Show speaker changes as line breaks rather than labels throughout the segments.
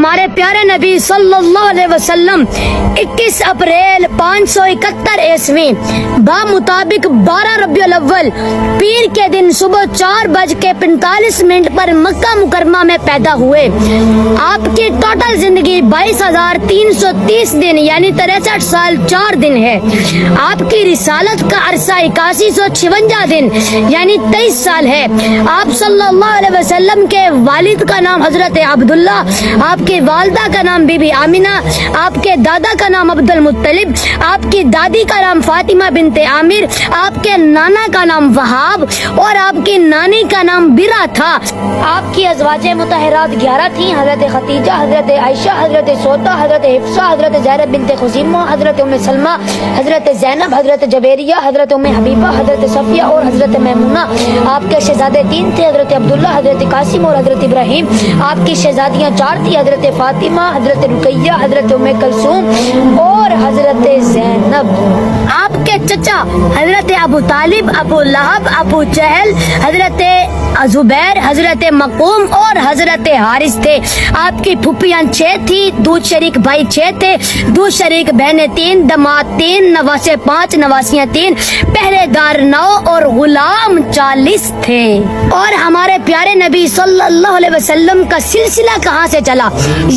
ہمارے پیارے نبی صلی اللہ علیہ وسلم 21 اپریل 571 عیسوی بمطابق 12 ربیع الاول پیر کے دن صبح 4:45 پر مکہ مکرمہ میں پیدا ہوئے۔ آپ کی ٹوٹل زندگی 22,330 دن یعنی 63 سال 4 دن ہے۔ آپ کی رسالت کا عرصہ 8156 دن یعنی 23 سال ہے۔ آپ صلی اللہ علیہ وسلم کے والد کا نام حضرت عبداللہ، آپ کی والدہ کا نام بی بی آمینہ، آپ کے دادا کا نام عبد المطلب، آپ کی دادی کا نام فاطمہ بنت عامر، آپ کے نانا کا نام وہاب اور آپ کی نانی کا نام برا تھا۔ آپ کی ازواج مطہرات 11 تھیں، حضرت خدیجہ، حضرت عائشہ، حضرت سودا، حضرت حفصہ، حضرت زینب بنت خزیمہ، حضرت ام سلمہ، حضرت زینب، حضرت جبیریہ، حضرت ام حبیبہ، حضرت صفیہ اور حضرت میمونہ۔ آپ کے شہزادے 3 تھے، حضرت عبداللہ، حضرت قاسم اور حضرت ابراہیم۔ آپ کی شہزادیاں 4 تھیں، حضرت فاطمہ، حضرت رقیہ، حضرت ام کلثوم اور حضرت زینب۔ آپ کے چچا حضرت ابو طالب، ابو لہب، ابو جہل، حضرت زبیر، حضرت مقوم اور حضرت حارث تھے۔ آپ کی پھوپھیاں 6 تھی، دودھ شریک بھائی 6 تھے، دودھ شریک بہنیں 3، دماد 3، نواسے 5، نواسیاں 3، پہرے دار 9 اور غلام 40 تھے۔ اور ہمارے پیارے نبی صلی اللہ علیہ وسلم کا سلسلہ کہاں سے چلا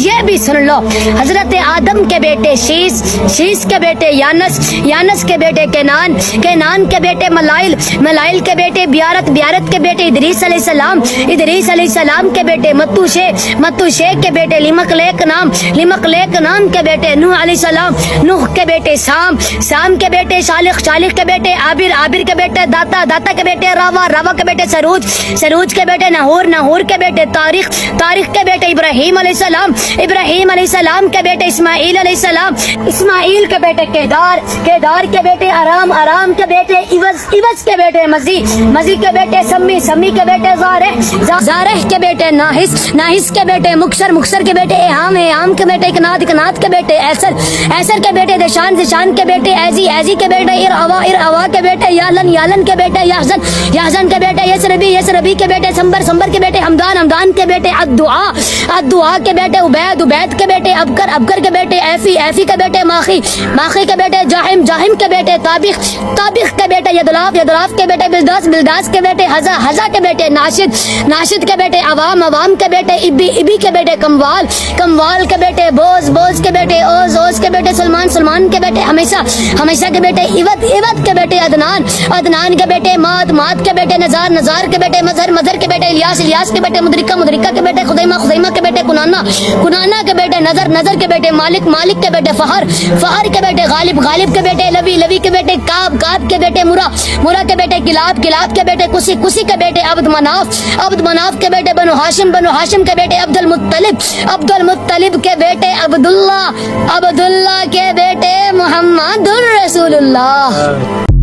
یہ بھی سن لو۔ حضرت آدم کے بیٹے شیس، شیس کے بیٹے یانس، یانس کے بیٹے کینان، کینان کے بیٹے ملائل، ملائل کے بیٹے بیارت، بیارت کے بیٹے ادریس علیہ السلام، ادریس علیہ السلام کے بیٹے متوشے، متوشے کے بیٹے لمقلیق نام، لمقلیق نام کے بیٹے نوح علیہ السلام، نوح کے بیٹے سام، سام کے بیٹے شالق، شالق کے بیٹے عابر، عابر کے بیٹے داتا، داتا کے بیٹے راوا، راوا کے بیٹے سروج، سروج کے بیٹے نہور، نہور کے بیٹے تاریخ، تاریخ کے بیٹے ابراہیم علیہ السلام، ابراہیم علیہ السلام کے بیٹے اسماعیل علیہ السلام، اسماعیل کے بیٹے کیدار، کیدار کے بیٹے ارام، ارام کے بیٹے عوض، عوض کے بیٹے مزی، مزی کے بیٹے سمی، سمی کے بیٹے زارح، زارح کے بیٹے ناحس، ناحس کے بیٹے مکسر، مکسر کے بیٹے احام، احام کے بیٹے اکناد، اکناد کے بیٹے ایسر، ایسر کے بیٹے دشان، دشان کے بیٹے ایزی، ایزی کے بیٹے ارعوا، ارعوا کے بیٹے یالن، یالن کے بیٹے یحزن، یحزن کے بیٹے یسربی، یسربی کے بیٹے سمبر، سمبر کے بیٹے حمدان، حمدان کے بیٹے الدعا، الدعا کے بیٹے عبید، عبید کے بیٹے ابکر، ابکر کے بیٹے ایفی، ایفی کے بیٹے ماخی، ماخی کے بیٹے جاہم، جاہم کے بیٹے تابخ، تابخ کے بیٹے یدلاف، یدلاف کے بیٹے بلداس، بلداس کے بیٹے حزا، حزا کے بیٹے ناشد، ناشد کے بیٹے عوام، عوام کے بیٹے ابی، ابی کے بیٹے کموال، کموال کے بیٹے بوز، بوز کے بیٹے اوز، اوز کے بیٹے سلمان، سلمان کے بیٹے ہمیشہ، ہمیشہ کے بیٹے عوت، عوت کے بیٹے عدنان، عدنان کے بیٹے ماد، ماد کے بیٹے نزار، نزار کے بیٹے مظہر، مظہر کے بیٹے الیاس، الیاس کے بیٹے مدرکہ، مدرکہ کے بیٹے خزیمہ، خزیمہ کے بیٹے کنانا، کنانا کے بیٹے نظر، نظر کے بیٹے مالک، مالک کے بیٹے فہر، فہر کے بیٹے غالب، غالب کے بیٹے لوی، لوی کے بیٹے کعب، کعب کے بیٹے مرا، مرا کے بیٹے کلاب، کلاب کے بیٹے کسی، کسی کے بیٹے عبد مناف، عبد مناف کے بیٹے بنو ہاشم، بنو ہاشم کے بیٹے عبد المطلب، عبد المطلب کے بیٹے عبداللہ، عبداللہ کے بیٹے محمد الرسول اللہ۔